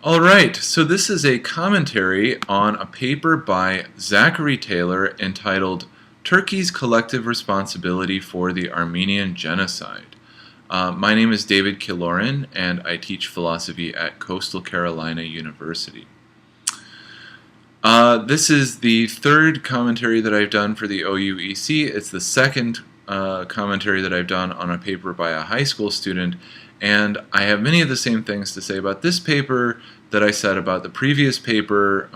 All right, so this is a commentary on a paper by Zachary entitled Turkey's Collective Responsibility for the Armenian Genocide. My name is David Killoren, and I teach philosophy at Coastal Carolina University. This is the third commentary that I've done for the OUEC. It's the second commentary that I've done on a paper by a high school student, and I have many of the same things to say about this paper that I said about the previous paper.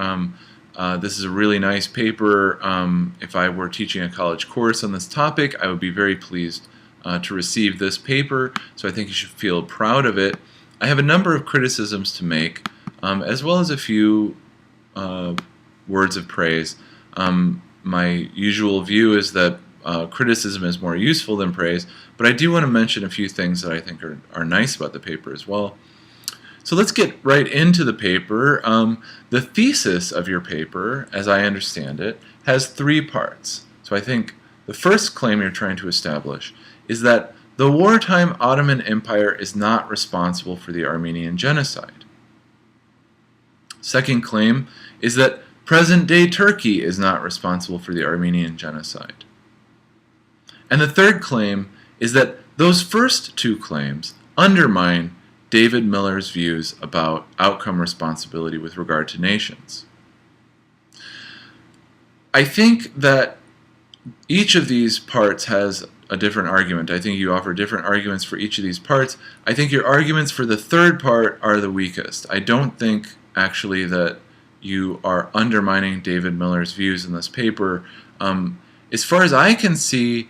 This is a really nice paper. If I were teaching a college course on this topic, I would be very pleased to receive this paper, so I think you should feel proud of it. I have a number of criticisms to make, as well as a few words of praise. My usual view is that criticism is more useful than praise, but I do want to mention a few things that I think are nice about the paper as well. So let's get right into the paper. The thesis of your paper, as I understand it, has three parts. So I think the first claim you're trying to establish is that the wartime Ottoman Empire is not responsible for the Armenian genocide. Second claim is that present-day Turkey is not responsible for the Armenian genocide. And the third claim is that those first two claims undermine David Miller's views about outcome responsibility with regard to nations. I think that each of these parts has a different argument. I think you offer different arguments for each of these parts. I think your arguments for the third part are the weakest. I don't think actually that you are undermining David Miller's views in this paper. As far as I can see,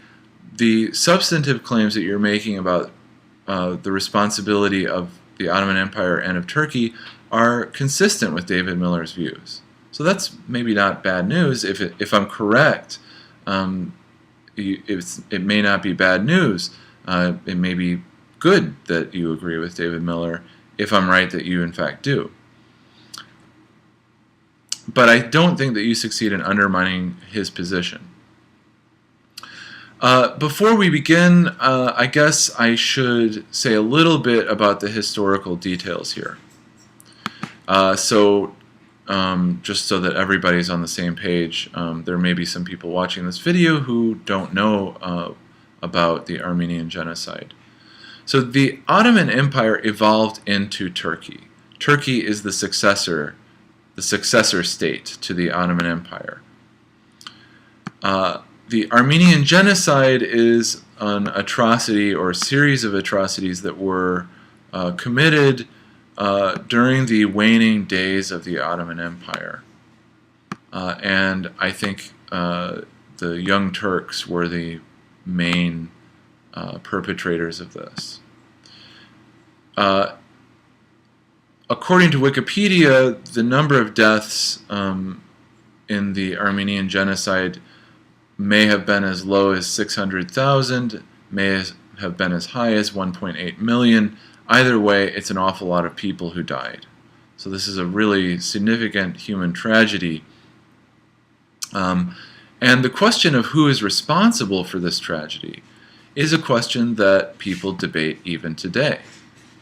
the substantive claims that you're making about the responsibility of the Ottoman Empire and of Turkey are consistent with David Miller's views. So that's maybe not bad news. If I'm correct, it may not be bad news. It may be good that you agree with David Miller if I'm right that you in fact do. But I don't think that you succeed in undermining his position. Before we begin, I guess I should say a little bit about the historical details here. Just so that everybody's on the same page, there may be some people watching this video who don't know about the Armenian genocide. So the Ottoman Empire evolved into Turkey. Turkey is the successor state to the Ottoman Empire. The Armenian genocide is an atrocity or a series of atrocities that were committed during the waning days of the Ottoman Empire. And I think the Young Turks were the main perpetrators of this. According to Wikipedia, the number of deaths in the Armenian genocide may have been as low as 600,000, may have been as high as 1.8 million. Either way, it's an awful lot of people who died. So this is a really significant human tragedy. And the question of who is responsible for this tragedy is a question that people debate even today.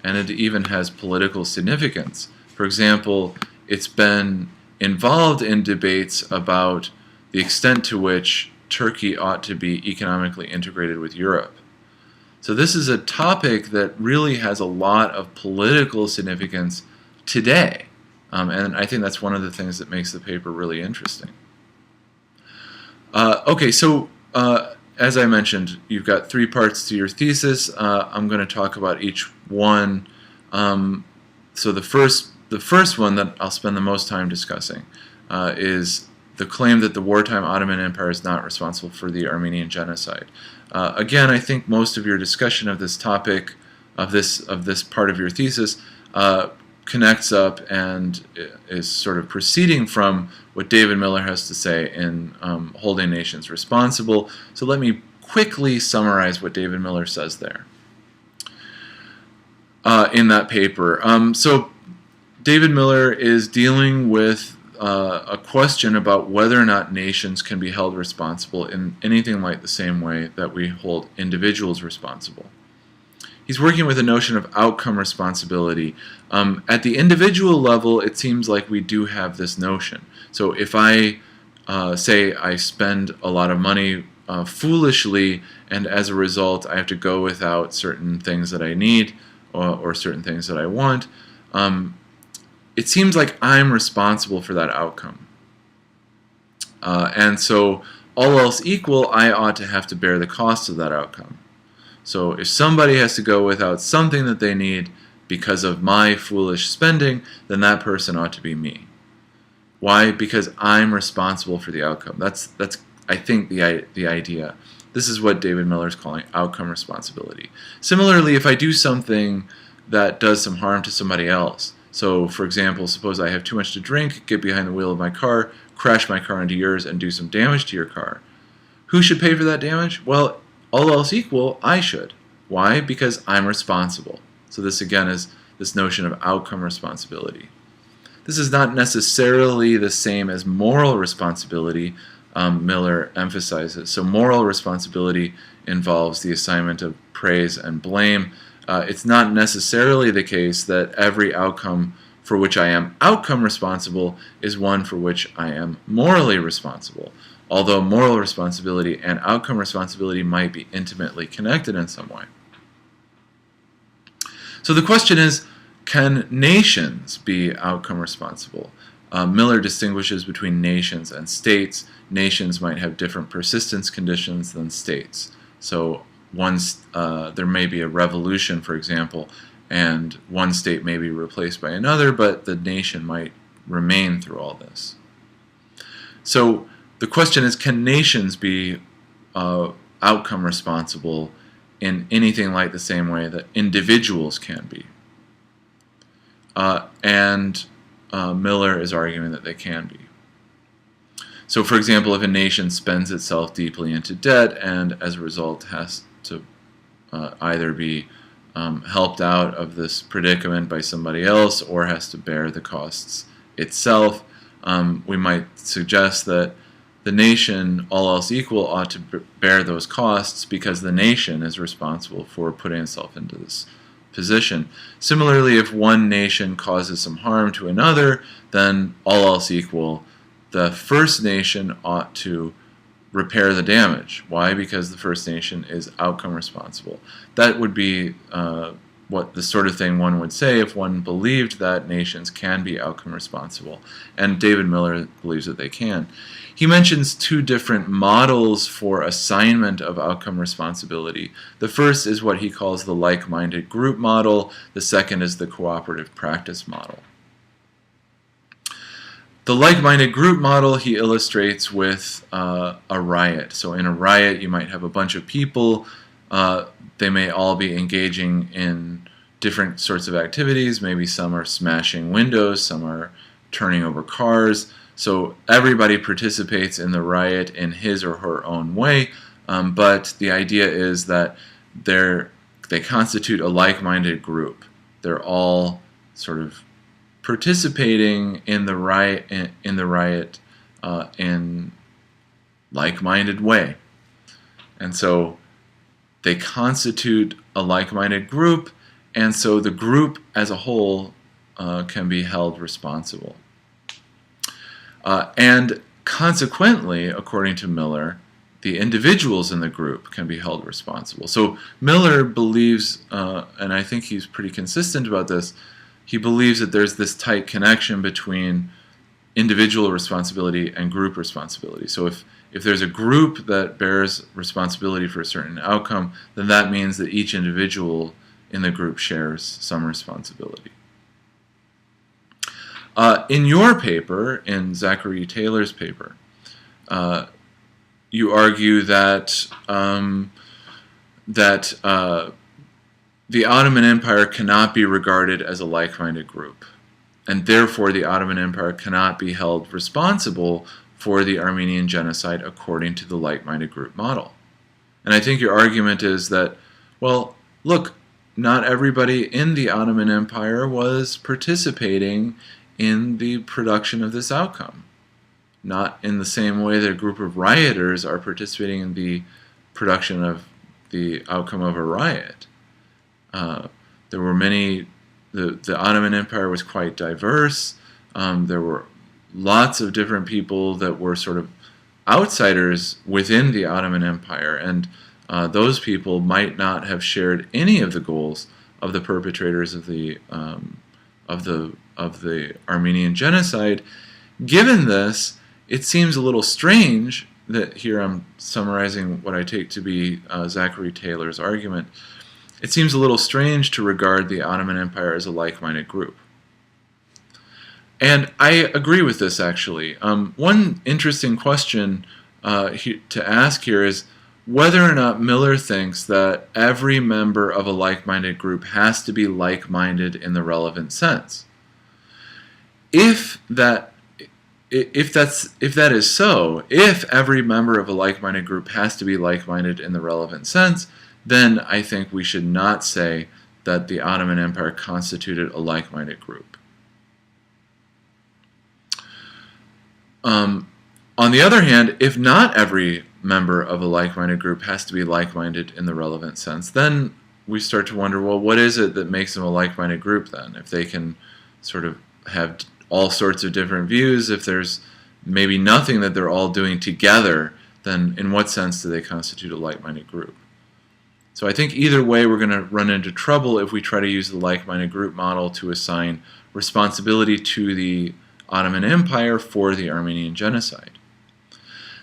And it even has political significance. For example, it's been involved in debates about the extent to which Turkey ought to be economically integrated with Europe. So this is a topic that really has a lot of political significance today. And I think that's one of the things that makes the paper really interesting. Okay, so as I mentioned, you've got three parts to your thesis. I'm going to talk about each one. So the first one that I'll spend the most time discussing is the claim that the wartime Ottoman Empire is not responsible for the Armenian genocide. Again, I think most of your discussion of this topic, of this part of your thesis, connects up and is sort of proceeding from what David Miller has to say in Holding Nations Responsible. So let me quickly summarize what David Miller says there in that paper. So David Miller is dealing with a question about whether or not nations can be held responsible in anything like the same way that we hold individuals responsible. He he's working with a notion of outcome responsibility. At the individual level, it seems like we do have this notion. So if I say I spend a lot of money foolishly, and as a result I have to go without certain things that I need or certain things that I want, it seems like I'm responsible for that outcome. And so all else equal, I ought to have to bear the cost of that outcome. So if somebody has to go without something that they need because of my foolish spending, then that person ought to be me. Why? Because I'm responsible for the outcome. That's I think the idea. This is what David Miller is calling outcome responsibility. Similarly, if I do something that does some harm to somebody else, so for example, suppose I have too much to drink, get behind the wheel of my car, crash my car into yours, and do some damage to your car. Who should pay for that damage? Well, all else equal, I should. Why? Because I'm responsible. So this again is this notion of outcome responsibility. This is not necessarily the same as moral responsibility, Miller emphasizes. So moral responsibility involves the assignment of praise and blame. It's not necessarily the case that every outcome for which I am outcome responsible is one for which I am morally responsible, although moral responsibility and outcome responsibility might be intimately connected in some way. So the question is, can nations be outcome responsible? Miller distinguishes between nations and states. Nations might have different persistence conditions than states. So there may be a revolution, for example, and one state may be replaced by another, but the nation might remain through all this. So the question is, can nations be outcome responsible in anything like the same way that individuals can be? Miller is arguing that they can be. So for example, if a nation spends itself deeply into debt and as a result has to either be helped out of this predicament by somebody else or has to bear the costs itself, we might suggest that the nation, all else equal, ought to bear those costs because the nation is responsible for putting itself into this position. Similarly, if one nation causes some harm to another, then all else equal, the first nation ought to repair the damage. Why? Because the first nation is outcome responsible. That would be what the sort of thing one would say if one believed that nations can be outcome responsible. And David Miller believes that they can. He mentions two different models for assignment of outcome responsibility. The first is what he calls the like-minded group model. The second is the cooperative practice model. The like-minded group model he illustrates with a riot. So in a riot you might have a bunch of people. They may all be engaging in different sorts of activities. Maybe some are smashing windows, some are turning over cars. So everybody participates in the riot in his or her own way, but the idea is that they constitute a like-minded group. They're all sort of participating in the riot in like-minded way, and so they constitute a like-minded group, and so the group as a whole can be held responsible. And consequently, according to Miller, the individuals in the group can be held responsible. So Miller believes, and I think he's pretty consistent about this, he believes that there's this tight connection between individual responsibility and group responsibility. So if there's a group that bears responsibility for a certain outcome, then that means that each individual in the group shares some responsibility. In your paper, in Zachary Taylor's paper, you argue that the Ottoman Empire cannot be regarded as a like-minded group, and therefore the Ottoman Empire cannot be held responsible for the Armenian genocide according to the like-minded group model. And I think your argument is that, well, look, not everybody in the Ottoman Empire was participating in the production of this outcome. Not in the same way that a group of rioters are participating in the production of the outcome of a riot. There were many. The Ottoman Empire was quite diverse. There were lots of different people that were sort of outsiders within the Ottoman Empire, and those people might not have shared any of the goals of the perpetrators of the Armenian genocide. Given this, it seems a little strange that here I'm summarizing what I take to be Zachary Taylor's argument. It seems a little strange to regard the Ottoman Empire as a like-minded group. And I agree with this, actually. One interesting question to ask here is whether or not Miller thinks that every member of a like-minded group has to be like-minded in the relevant sense. If that is so, if every member of a like-minded group has to be like-minded in the relevant sense, then I think we should not say that the Ottoman Empire constituted a like-minded group. On the other hand, if not every member of a like-minded group has to be like-minded in the relevant sense, then we start to wonder, well, what is it that makes them a like-minded group then? If they can sort of have all sorts of different views, if there's maybe nothing that they're all doing together, then in what sense do they constitute a like-minded group? So I think either way we're going to run into trouble if we try to use the like-minded group model to assign responsibility to the Ottoman Empire for the Armenian genocide.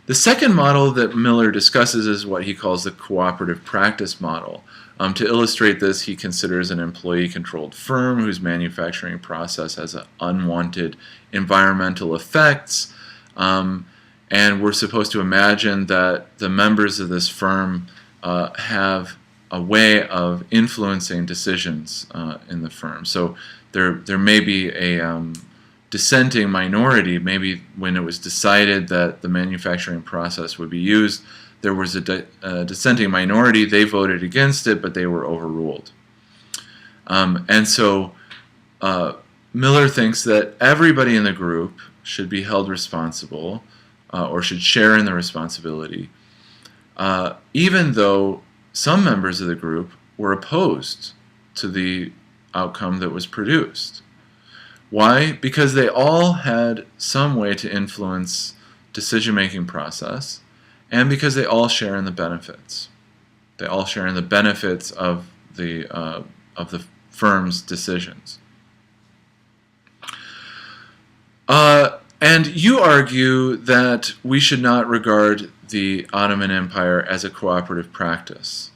The second model that Miller discusses is what he calls the cooperative practice model. To illustrate this, he considers an employee-controlled firm whose manufacturing process has unwanted environmental effects, and we're supposed to imagine that the members of this firm have a way of influencing decisions in the firm. So there may be a dissenting minority. Maybe when it was decided that the manufacturing process would be used, there was a dissenting minority. They voted against it, but they were overruled. And so Miller thinks that everybody in the group should be held responsible or should share in the responsibility, even though some members of the group were opposed to the outcome that was produced. Why? Because they all had some way to influence decision-making process, and because they all share in the benefits. They all share in the benefits of the firm's decisions. And you argue that we should not regard the Ottoman Empire as a cooperative practice.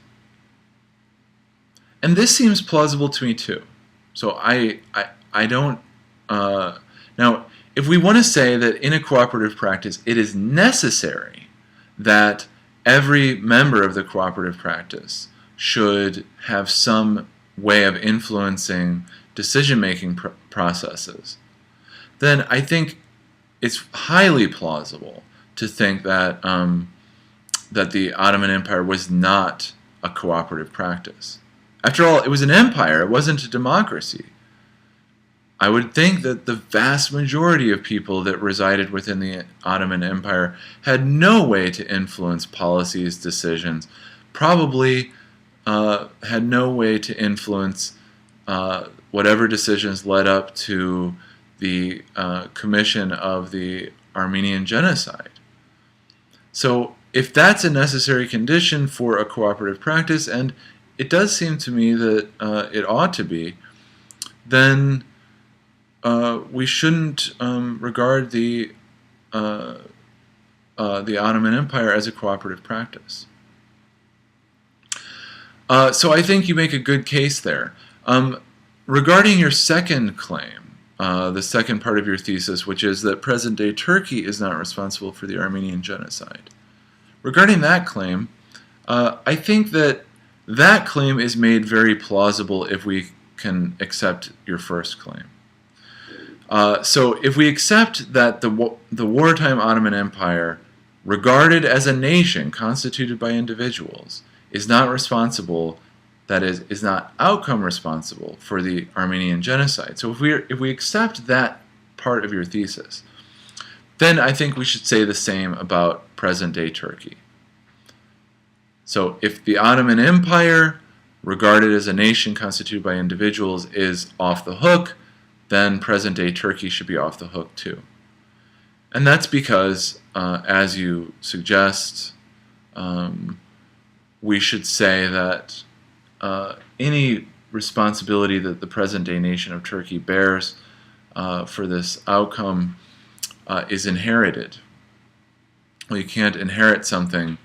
And this seems plausible to me too. So I don't... now, if we want to say that in a cooperative practice it is necessary that every member of the cooperative practice should have some way of influencing decision-making processes, then I think it's highly plausible to think that that the Ottoman Empire was not a cooperative practice. After all, it was an empire. It wasn't a democracy. I would think that the vast majority of people that resided within the Ottoman Empire had no way to influence policies, decisions, probably had no way to influence whatever decisions led up to the commission of the Armenian genocide. So if that's a necessary condition for a cooperative practice, and it does seem to me that it ought to be, then we shouldn't regard the Ottoman Empire as a cooperative practice. So I think you make a good case there. Regarding your second claim, the second part of your thesis, which is that present-day Turkey is not responsible for the Armenian genocide. Regarding that claim, I think that that claim is made very plausible if we can accept your first claim. So if we accept that the wartime Ottoman Empire, regarded as a nation constituted by individuals, is not responsible, that is not outcome responsible for the Armenian genocide. So if we accept that part of your thesis, then I think we should say the same about present-day Turkey. So if the Ottoman Empire regarded as a nation constituted by individuals is off the hook, then present-day Turkey should be off the hook too. And that's because, as you suggest, we should say that any responsibility that the present-day nation of Turkey bears for this outcome is inherited. Well, you can't inherit something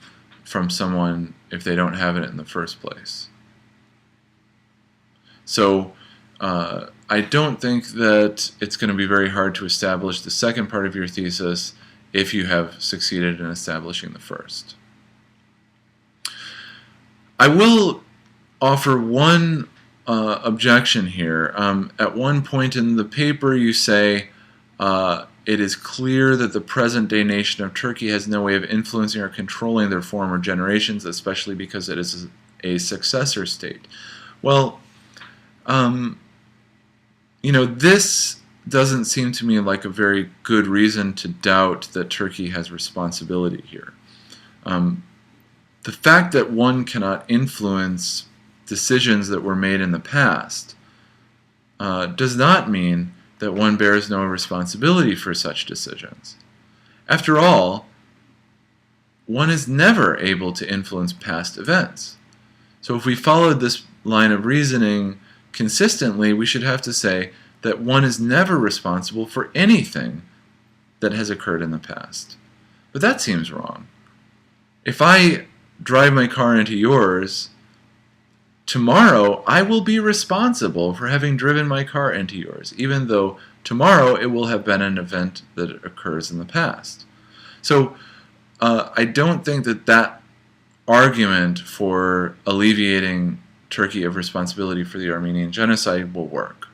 from someone if they don't have it in the first place. So I don't think that it's going to be very hard to establish the second part of your thesis if you have succeeded in establishing the first. I will offer one objection here. At one point in the paper you say it is clear that the present-day nation of Turkey has no way of influencing or controlling their former generations, especially because it is a successor state. Well, this doesn't seem to me like a very good reason to doubt that Turkey has responsibility here. The fact that one cannot influence decisions that were made in the past does not mean that one bears no responsibility for such decisions. After all, one is never able to influence past events. So if we followed this line of reasoning consistently, we should have to say that one is never responsible for anything that has occurred in the past. But that seems wrong. If I drive my car into yours, tomorrow I will be responsible for having driven my car into yours, even though tomorrow it will have been an event that occurs in the past. So I don't think that that argument for alleviating Turkey of responsibility for the Armenian genocide will work.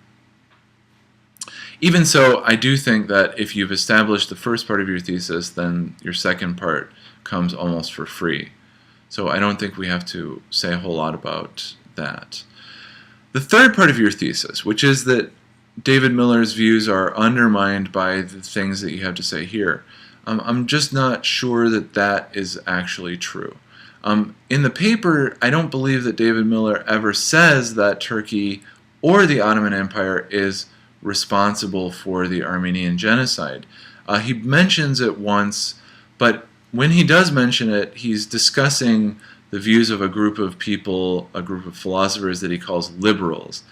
Even so, I do think that if you've established the first part of your thesis, then your second part comes almost for free. So I don't think we have to say a whole lot about that. The third part of your thesis, which is that David Miller's views are undermined by the things that you have to say here, I'm just not sure that that is actually true. In the paper, I don't believe that David Miller ever says that Turkey or the Ottoman Empire is responsible for the Armenian genocide. He mentions it once, but when he does mention it, he's discussing the views of a group of people, a group of philosophers that he calls liberals.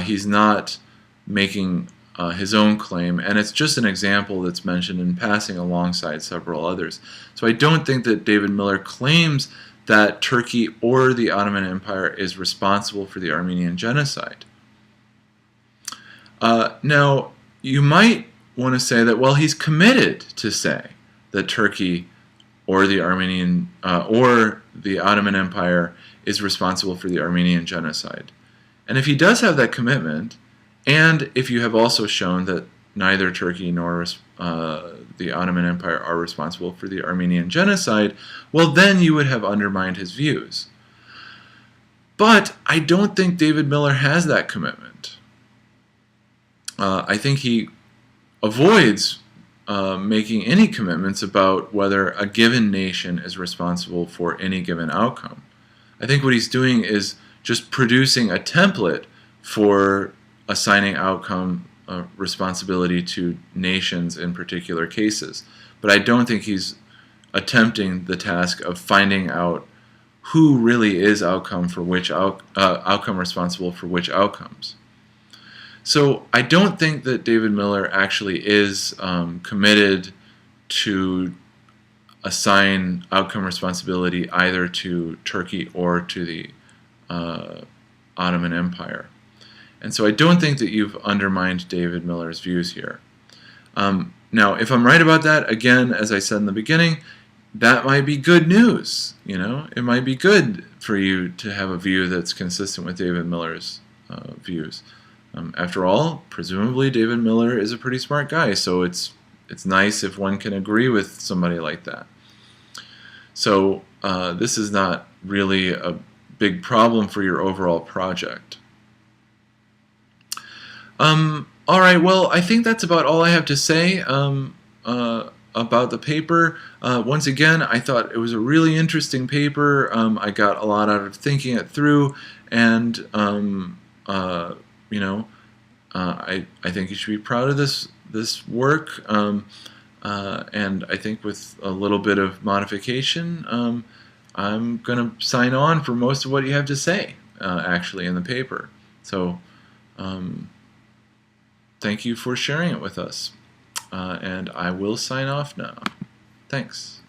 He's not making his own claim, and it's just an example that's mentioned in passing alongside several others. So I don't think that David Miller claims that Turkey or the Ottoman Empire is responsible for the Armenian genocide. Now, you might want to say that, well, he's committed to say that Turkey or the Ottoman Empire is responsible for the Armenian genocide. And if he does have that commitment, and if you have also shown that neither Turkey nor the Ottoman Empire are responsible for the Armenian genocide, well, then you would have undermined his views. But I don't think David Miller has that commitment. I think he avoids making any commitments about whether a given nation is responsible for any given outcome. I think what he's doing is just producing a template for assigning outcome responsibility to nations in particular cases. But I don't think he's attempting the task of finding out who really is outcome responsible for which outcomes. So I don't think that David Miller actually is committed to assign outcome responsibility either to Turkey or to the Ottoman Empire. And so I don't think that you've undermined David Miller's views here. Now, if I'm right about that, again, as I said in the beginning, that might be good news. It might be good for you to have a view that's consistent with David Miller's views. After all, presumably David Miller is a pretty smart guy, so it's nice if one can agree with somebody like that. So this is not really a big problem for your overall project. All right, well, I think that's about all I have to say. about the paper. Once again, I thought it was a really interesting paper. I got a lot out of thinking it through, and you know, I think you should be proud of this work. And I think with a little bit of modification, I'm going to sign on for most of what you have to say, actually, in the paper. So thank you for sharing it with us. And I will sign off now. Thanks.